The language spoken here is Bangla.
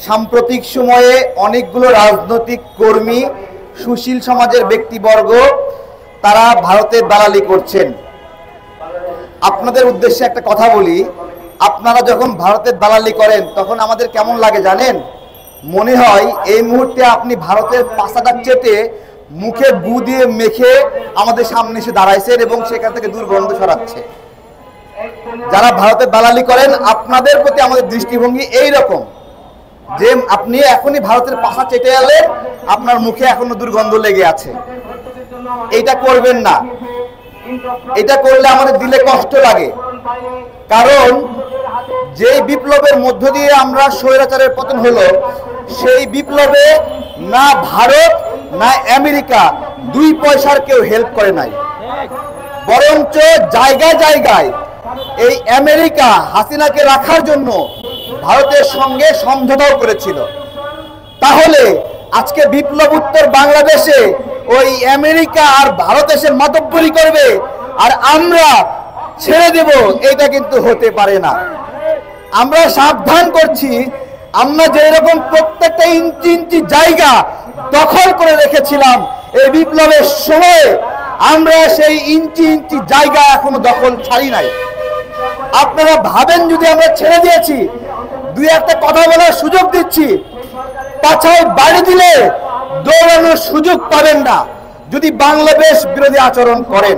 সাম্প্রতিক সময়ে অনেকগুলো রাজনৈতিক কর্মী, সুশীল সমাজের ব্যক্তিবর্গ তারা ভারতের দালালি করছেন। আপনাদের উদ্দেশ্যে একটা কথা বলি, আপনারা যখন ভারতের দালালি করেন তখন আমাদের কেমন লাগে জানেন? মনে হয় এই মুহূর্তে আপনি ভারতের পাশাটা চেটে মুখে গু দিয়ে মেখে আমাদের সামনে এসে দাঁড়াইছেন এবং সেখান থেকে দুর্গন্ধ ছড়াচ্ছে। যারা ভারতের দালালি করেন আপনাদের প্রতি আমাদের দৃষ্টিভঙ্গি এই রকম যে আপনি এখনই ভারতের পাশা চেটে এলেন, আপনার মুখে এখনো দুর্গন্ধ লেগে আছে। এইটা করবেন না। এটা করলে আমাদের দিলে কষ্ট লাগে, কারণ যেই বিপ্লবের মধ্য দিয়ে আমরা স্বৈরাচারের পতন হলো, সেই বিপ্লবে না ভারত না আমেরিকা দুই পয়সার কেউ হেল্প করে নাই, বরঞ্চ জায়গায় জায়গায় এই আমেরিকা হাসিনাকে রাখার জন্য ভারতের সঙ্গে সমঝোতাও করেছিল। তাহলে আজকে বিপ্লব উত্তর বাংলাদেশে ওই আমেরিকা আর ভারত এসে মাতব্বরি করবে আর আমরা ছেড়ে দেব, এটা কিন্তু হতে পারে না। আমরা সাবধান করছি, আমরা যেরকম প্রত্যেকটা ইঞ্চি ইঞ্চি জায়গা দখল করে রেখেছিলাম এই বিপ্লবের সময়, আমরা সেই ইঞ্চি ইঞ্চি জায়গা এখনো দখল ছাড়ি নাই। আপনারা ভাবেন যদি আমরা ছেড়ে দিয়েছি, দুই একটা কথা বলার সুযোগ দিচ্ছি, পাছায় বাড়ি দিলে দৌড়ানোর সুযোগ পাবেন না যদি বাংলাদেশ বিরোধী আচরণ করেন।